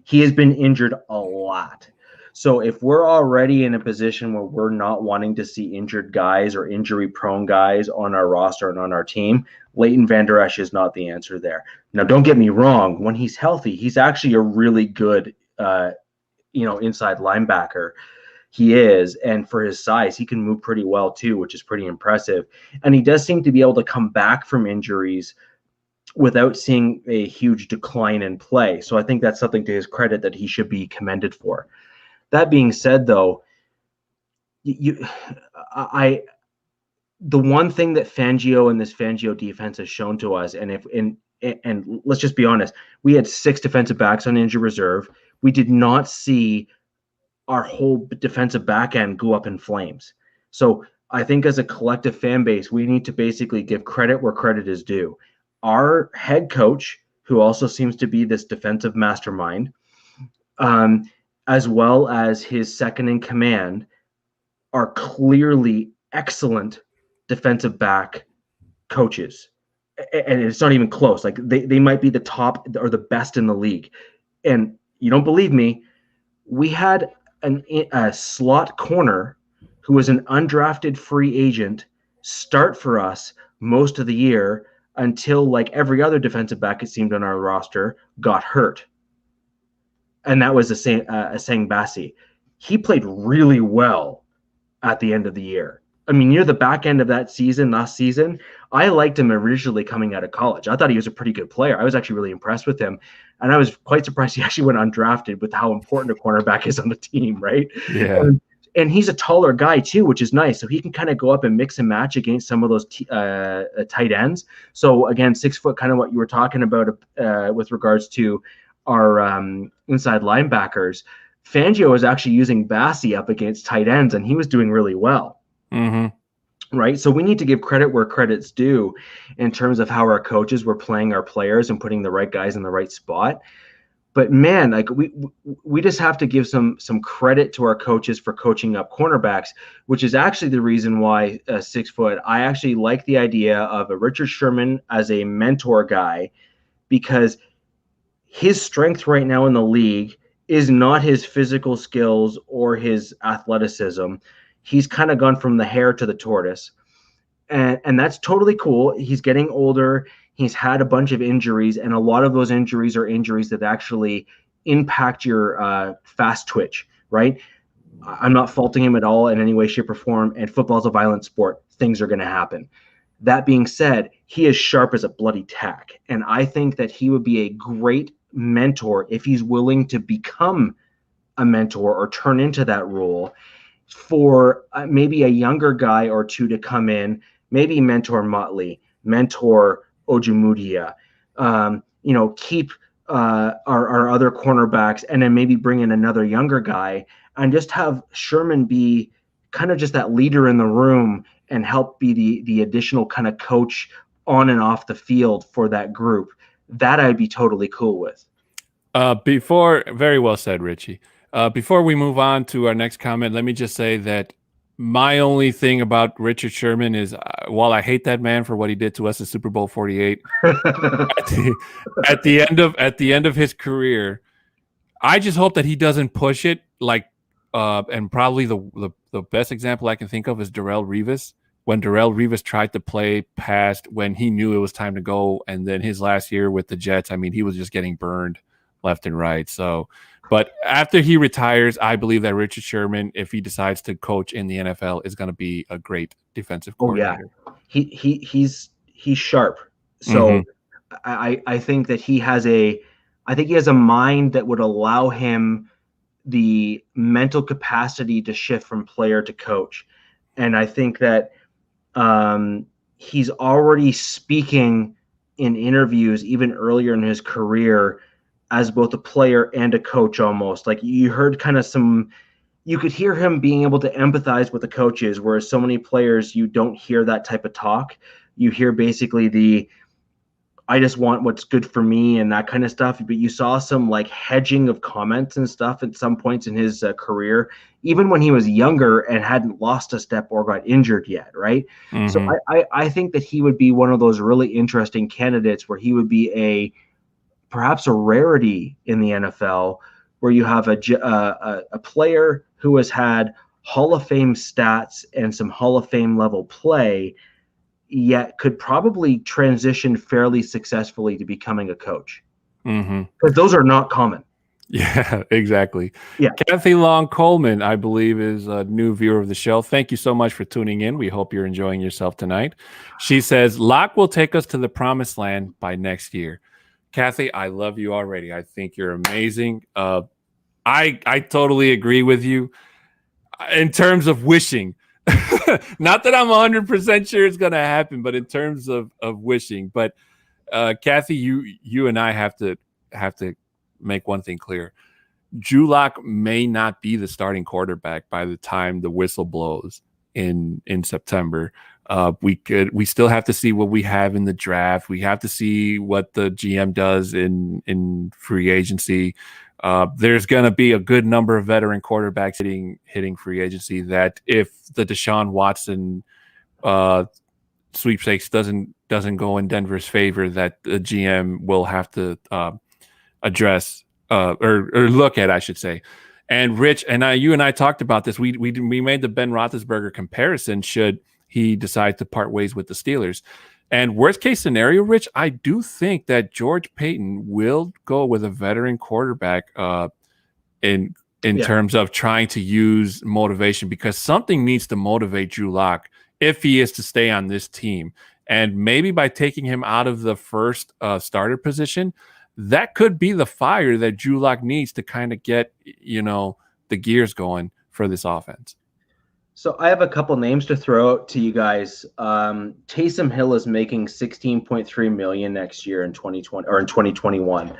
He has been injured a lot. So if we're already in a position where we're not wanting to see injured guys or injury-prone guys on our roster and on our team, Leighton Van Der Esch is not the answer there. Now, don't get me wrong. When he's healthy, he's actually a really good, inside linebacker. He is, and for his size, he can move pretty well too, which is pretty impressive. And he does seem to be able to come back from injuries without seeing a huge decline in play. So I think that's something to his credit that he should be commended for. That being said, though, the one thing that Fangio and this Fangio defense has shown to us, and let's just be honest, we had 6 defensive backs on injured reserve. We did not see our whole defensive back end go up in flames. So I think as a collective fan base, we need to basically give credit where credit is due. Our head coach, who also seems to be this defensive mastermind, as well as his second in command, are clearly excellent defensive back coaches. And it's not even close. Like they might be the top or the best in the league. And you don't believe me, we had a slot corner who was an undrafted free agent start for us most of the year until, like every other defensive back, it seemed, on our roster, got hurt. And that was Asang Bassi. He played really well at the end of the year. I mean, near the back end of that season, last season, I liked him originally coming out of college. I thought he was a pretty good player. I was actually really impressed with him. And I was quite surprised he actually went undrafted with how important a cornerback is on the team, right? Yeah. And he's a taller guy too, which is nice. So he can kind of go up and mix and match against some of those tight ends. So again, 6 foot, kind of what you were talking about with regards to our inside linebackers. Fangio was actually using Bassi up against tight ends, and he was doing really well. Mm-hmm. Right. So we need to give credit where credit's due in terms of how our coaches were playing our players and putting the right guys in the right spot. But man, like we just have to give some credit to our coaches for coaching up cornerbacks, which is actually the reason why 6 foot. I actually like the idea of a Richard Sherman as a mentor guy, because his strength right now in the league is not his physical skills or his athleticism. He's kind of gone from the hare to the tortoise. And that's totally cool. He's getting older. He's had a bunch of injuries, and a lot of those injuries are injuries that actually impact your fast twitch, right? I'm not faulting him at all in any way, shape, or form. And football is a violent sport. Things are going to happen. That being said, he is sharp as a bloody tack. And I think that he would be a great mentor if he's willing to become a mentor or turn into that role for maybe a younger guy or two to come in, maybe mentor Motley, mentor Ojemudia, keep our other cornerbacks, and then maybe bring in another younger guy and just have Sherman be kind of just that leader in the room and help be the additional kind of coach on and off the field for that group. That I'd be totally cool with. Very well said, Richie. Before we move on to our next comment, let me just say that my only thing about Richard Sherman is, while I hate that man for what he did to us at Super Bowl 48, at the end of his career, I just hope that he doesn't push it like. And probably the best example I can think of is Darrelle Revis. When Darrelle Revis tried to play past when he knew it was time to go, and then his last year with the Jets, I mean, he was just getting burned left and right. So, but after he retires, I believe that Richard Sherman, if he decides to coach in the NFL, is going to be a great defensive coordinator. Oh yeah, he's sharp. So I think that he has a mind that would allow him the mental capacity to shift from player to coach. And I think that he's already speaking in interviews even earlier in his career as both a player and a coach almost. Like you heard you could hear him being able to empathize with the coaches, whereas so many players, you don't hear that type of talk. You hear basically I just want what's good for me and that kind of stuff. But you saw some like hedging of comments and stuff at some points in his career, even when he was younger and hadn't lost a step or got injured yet. Right. Mm-hmm. So I think that he would be one of those really interesting candidates where he would be perhaps a rarity in the NFL, where you have a player who has had Hall of Fame stats and some Hall of Fame level play, yet could probably transition fairly successfully to becoming a coach. Because those are not common. Yeah, exactly. Yeah. Kathy Long Coleman, I believe, is a new viewer of the show. Thank you so much for tuning in. We hope you're enjoying yourself tonight. She says, Locke will take us to the promised land by next year. Kathy, I love you already. I think you're amazing. I totally agree with you in terms of wishing. Not that I'm 100% sure it's going to happen, but in terms of wishing. But Kathy, you and I have to make one thing clear. Drew Lock may not be the starting quarterback by the time the whistle blows in September. We still have to see what we have in the draft. We have to see what the GM does in free agency. There's going to be a good number of veteran quarterbacks hitting free agency that if the Deshaun Watson sweepstakes doesn't go in Denver's favor, that the GM will have to address or look at, I should say. And Rich and you and I talked about this. We made the Ben Roethlisberger comparison should he decide to part ways with the Steelers. And worst case scenario, Rich, I do think that George Paton will go with a veteran quarterback in terms of trying to use motivation, because something needs to motivate Drew Lock if he is to stay on this team. And maybe by taking him out of the first starter position, that could be the fire that Drew Lock needs to kind of get, the gears going for this offense. So I have a couple names to throw out to you guys. Taysom Hill is making $16.3 million next year in 2020 or in 2021.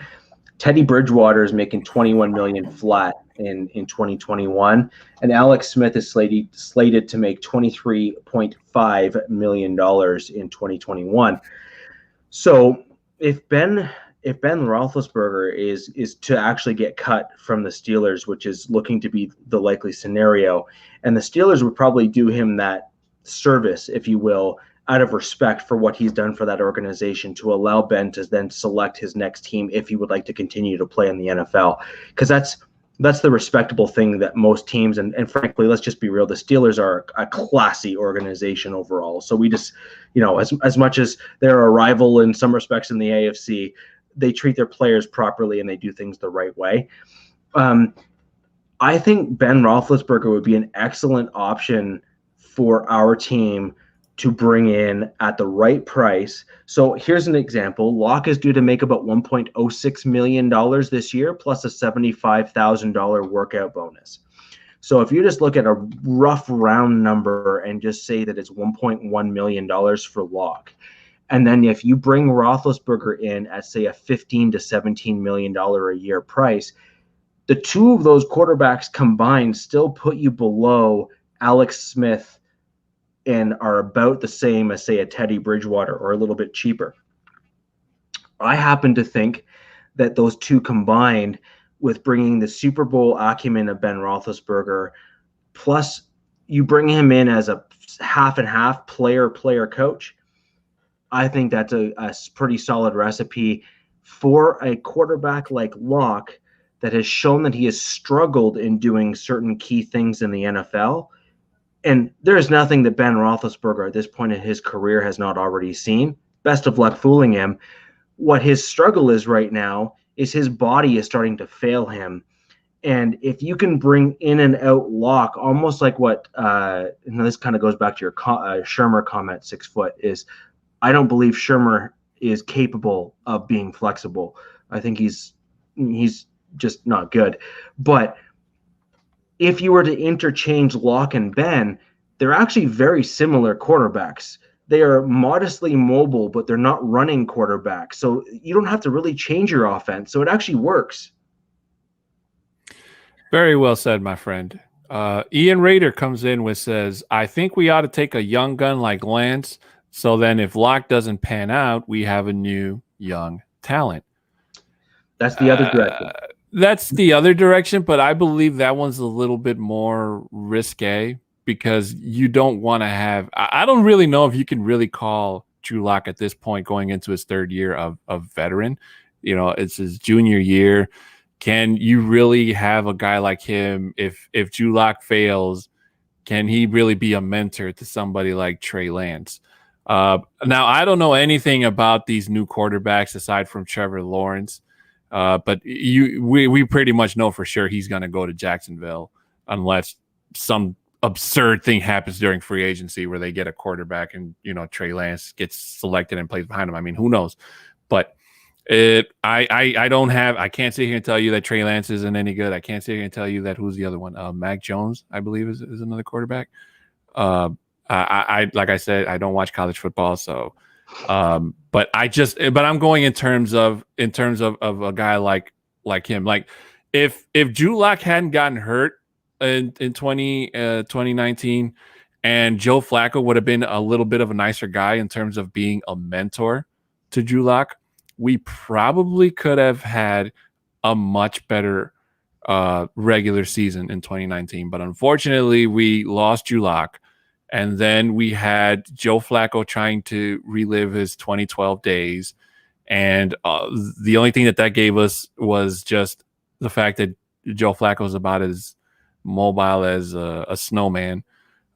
Teddy Bridgewater is making $21 million flat in 2021, and Alex Smith is slated to make $23.5 million in 2021. So if Ben Roethlisberger is to actually get cut from the Steelers, which is looking to be the likely scenario, and the Steelers would probably do him that service, if you will, out of respect for what he's done for that organization, to allow Ben to then select his next team if he would like to continue to play in the NFL. Because that's the respectable thing that most teams, and frankly, let's just be real, the Steelers are a classy organization overall. So we just, as much as they're a rival in some respects in the AFC, they treat their players properly and they do things the right way. I think Ben Roethlisberger would be an excellent option for our team to bring in at the right price. So here's an example. Locke is due to make about $1.06 million this year, plus a $75,000 workout bonus. So if you just look at a rough round number and just say that it's $1.1 million for Locke, and then if you bring Roethlisberger in at, say, a $15 to $17 million a year price, the two of those quarterbacks combined still put you below Alex Smith and are about the same as, say, a Teddy Bridgewater, or a little bit cheaper. I happen to think that those two combined, with bringing the Super Bowl acumen of Ben Roethlisberger, plus you bring him in as a half and half player coach, I think that's a pretty solid recipe for a quarterback like Locke that has shown that he has struggled in doing certain key things in the NFL. And there's nothing that Ben Roethlisberger at this point in his career has not already seen. Best of luck fooling him. What his struggle is right now is his body is starting to fail him. And if you can bring in and out Locke, almost like what, and this kind of goes back to your Shermer comment, 6 foot, is I don't believe Shermer is capable of being flexible. I think he's just not good. But if you were to interchange Locke and Ben, they're actually very similar quarterbacks. They are modestly mobile, but they're not running quarterbacks. So you don't have to really change your offense. So it actually works. Very well said, my friend. Ian Rader comes in with says, I think we ought to take a young gun like Lance. So then if Locke doesn't pan out, we have a new young talent. That's the other direction. That's the other direction, but I believe that one's a little bit more risque because you don't want to have – I don't really know if you can really call Drew Lock at this point going into his third year of veteran. You know, it's his junior year. Can you really have a guy like him if Drew Lock fails, can he really be a mentor to somebody like Trey Lance? Now, I don't know anything about these new quarterbacks aside from Trevor Lawrence. But we pretty much know for sure he's going to go to Jacksonville unless some absurd thing happens during free agency where they get a quarterback and, you know, Trey Lance gets selected and plays behind him. I mean, who knows? But I can't sit here and tell you that Trey Lance isn't any good. I can't sit here and tell you that who's the other one? Mac Jones, I believe, is another quarterback. I like I said, I don't watch college football, so. But I'm going in terms of a guy like him. Like if Drew Lock hadn't gotten hurt in 2019 and Joe Flacco would have been a little bit of a nicer guy in terms of being a mentor to Drew Lock, we probably could have had a much better regular season in 2019. But unfortunately, we lost Drew Lock. And then we had Joe Flacco trying to relive his 2012 days. And the only thing that gave us was just the fact that Joe Flacco is about as mobile as a snowman.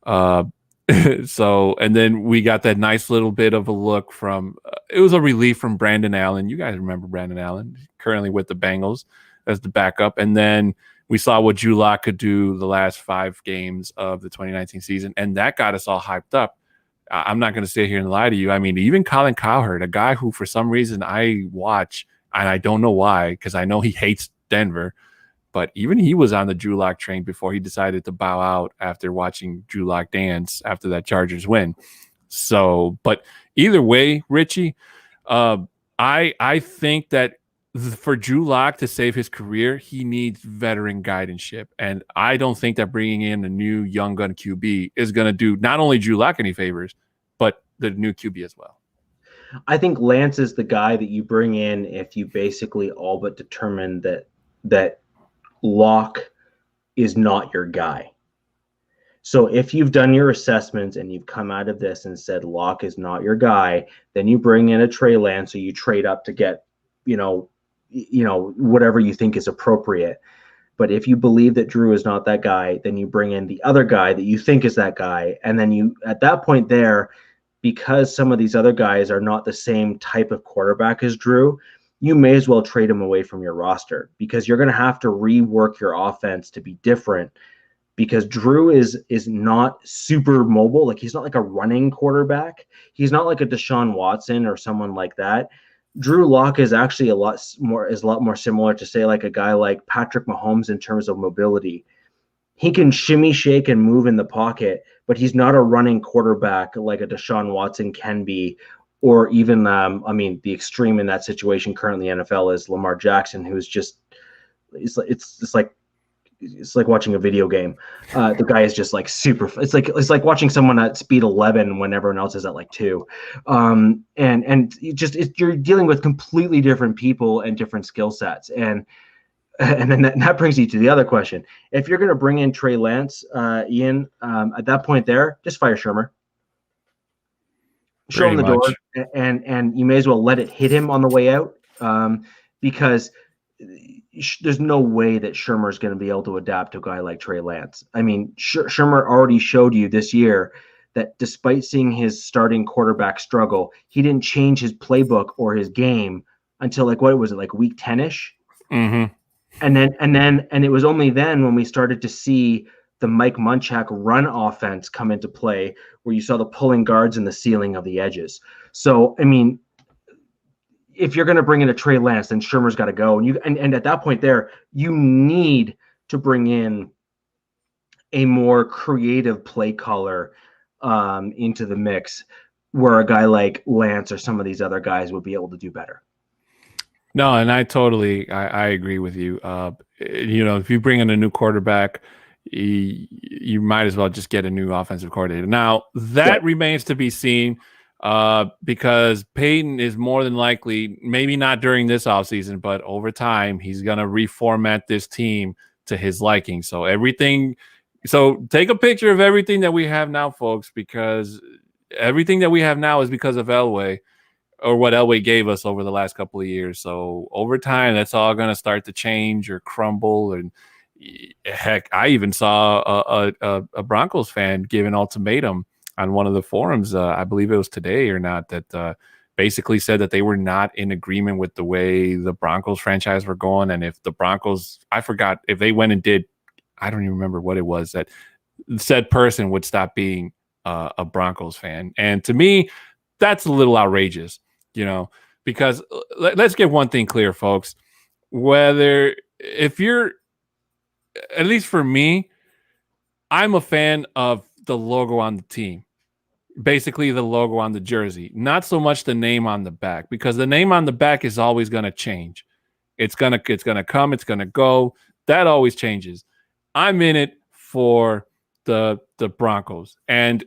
So, and then we got that nice little bit of a look from, it was a relief from Brandon Allen. You guys remember Brandon Allen, currently with the Bengals as the backup. And then we saw what Drew Lock could do the last 5 games of the 2019 season, and that got us all hyped up. I'm not going to sit here and lie to you. I mean, even Colin Cowherd, a guy who for some reason I watch, and I don't know why, because I know he hates Denver, but even he was on the Drew Lock train before he decided to bow out after watching Drew Lock dance after that Chargers win. So, but either way, Richie, I think that for Drew Lock to save his career, he needs veteran guardianship. And I don't think that bringing in a new young gun QB is going to do not only Drew Lock any favors, but the new QB as well. I think Lance is the guy that you bring in if you basically all but determine that Lock is not your guy. So if you've done your assessments and you've come out of this and said Lock is not your guy, then you bring in a Trey Lance, so you trade up to get, whatever you think is appropriate. But if you believe that Drew is not that guy, then you bring in the other guy that you think is that guy. And then you, at that point there, because some of these other guys are not the same type of quarterback as Drew, you may as well trade him away from your roster, because you're going to have to rework your offense to be different because Drew is not super mobile. Like, he's not like a running quarterback. He's not like a Deshaun Watson or someone like that. Drew Lock is actually a lot more similar to, say, like a guy like Patrick Mahomes in terms of mobility. He can shimmy, shake, and move in the pocket, but he's not a running quarterback like a Deshaun Watson can be, or even, the extreme in that situation currently in the NFL is Lamar Jackson, who's just it's like watching a video game. The guy is just like super. It's like watching someone at speed 11 when everyone else is at like 2. You're dealing with completely different people and different skill sets. And then that brings you to the other question. If you're going to bring in Trey Lance, Ian, at that point there, just fire Shermer. Show him the door, and you may as well let it hit him on the way out, because there's no way that Shermer is going to be able to adapt to a guy like Trey Lance. I mean, Shermer already showed you this year that despite seeing his starting quarterback struggle, he didn't change his playbook or his game until, like, what was it, like week 10-ish? Mm-hmm. And it was only then when we started to see the Mike Munchak run offense come into play, where you saw the pulling guards and the sealing of the edges. So, I mean, if you're going to bring in a Trey Lance, then Shermer's got to go. And at that point there, you need to bring in a more creative play caller into the mix, where a guy like Lance or some of these other guys would be able to do better. No, and I agree with you. If you bring in a new quarterback, you might as well just get a new offensive coordinator. Now, that remains to be seen, because Peyton is more than likely, maybe not during this offseason, but over time, he's going to reformat this team to his liking. So take a picture of everything that we have now, folks, because everything that we have now is because of Elway, or what Elway gave us over the last couple of years. So over time, that's all going to start to change or crumble. And heck, I even saw a Broncos fan give an ultimatum on one of the forums. I believe it was today or not, that basically said that they were not in agreement with the way the Broncos franchise were going. And if the Broncos, I forgot, if they went and did, I don't even remember what it was, that said person would stop being a Broncos fan. And to me, that's a little outrageous. Because let's get one thing clear, folks. If you're, at least for me, I'm a fan of the logo on the team, basically the logo on the jersey, not so much the name on the back, because the name on the back is always going to change. It's gonna come, it's gonna go. That always changes. I'm in it for the Broncos, and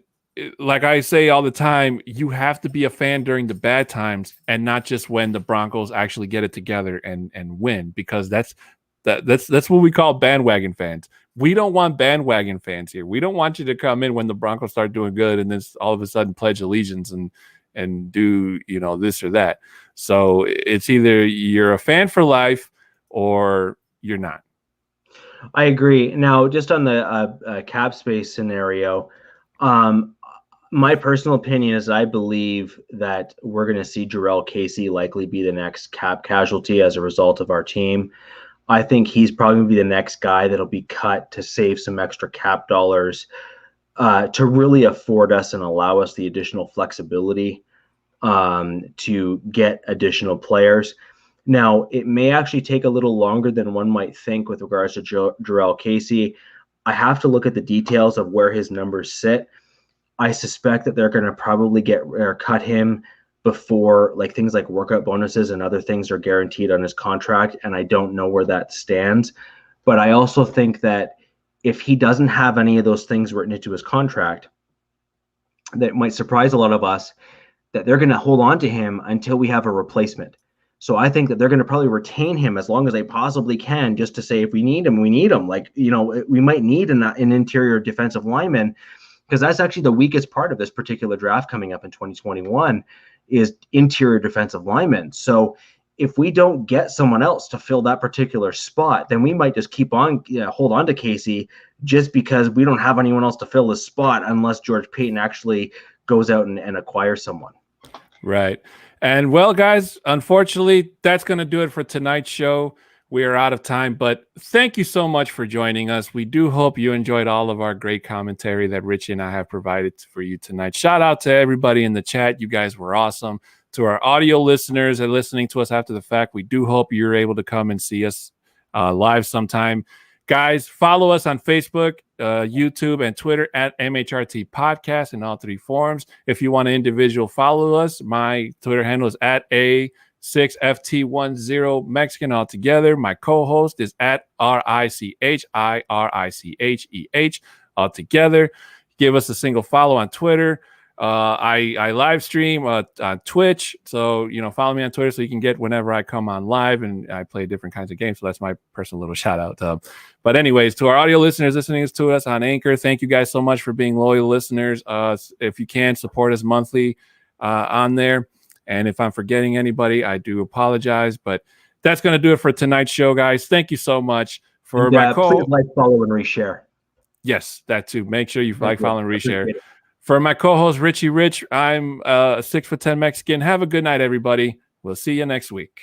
like I say all the time, you have to be a fan during the bad times and not just when the Broncos actually get it together and win, because that's what we call bandwagon fans. We don't want bandwagon fans here. We don't want you to come in when the Broncos start doing good and then all of a sudden pledge allegiance and do, this or that. So it's either you're a fan for life or you're not. I agree. Now, just on the cap space scenario, my personal opinion is I believe that we're going to see Jurrell Casey likely be the next cap casualty as a result of our team. I think he's probably going to be the next guy that'll be cut to save some extra cap dollars, to really afford us and allow us the additional flexibility to get additional players. Now, it may actually take a little longer than one might think with regards to Jurrell Casey. I have to look at the details of where his numbers sit. I suspect that they're going to probably cut him before, like, things like workout bonuses and other things are guaranteed on his contract, and I don't know where that stands. But I also think that if he doesn't have any of those things written into his contract, that might surprise a lot of us, that they're going to hold on to him until we have a replacement. So I think that they're going to probably retain him as long as they possibly can, just to say, if we need him, we need him. Like, we might need an interior defensive lineman, because that's actually the weakest part of this particular draft coming up in 2021 is interior defensive linemen. So if we don't get someone else to fill that particular spot, then we might just hold on to Casey just because we don't have anyone else to fill this spot unless George Payton actually goes out and acquires someone. Right. And well, guys, unfortunately, that's going to do it for tonight's show. we are out of time, but thank you so much for joining us. We do hope you enjoyed all of our great commentary that Richie and I have provided for you tonight. Shout out to everybody in the chat. You guys were awesome. To our audio listeners and listening to us after the fact, we do hope you're able to come and see us live sometime. Guys, follow us on Facebook, YouTube, and Twitter at MHRT Podcast in all three forms. If you want to individual follow us, my Twitter handle is at A6FT10 Mexican altogether. My co-host is at RICHIRICHEH altogether. Give us a single follow on Twitter. I live stream on Twitch, so follow me on Twitter so you can get whenever I come on live, and I play different kinds of games. So that's my personal little shout out. But anyways, to our audio listeners listening to us on Anchor, thank you guys so much for being loyal listeners. If you can support us monthly on there, and if I'm forgetting anybody, I do apologize. But that's going to do it for tonight's show, guys. Thank you so much for my please like, follow, and reshare. Yes, that too. Make sure you like, follow, and reshare. For my co-host, Richie Rich, I'm a 6'10" Mexican. Have a good night, everybody. We'll see you next week.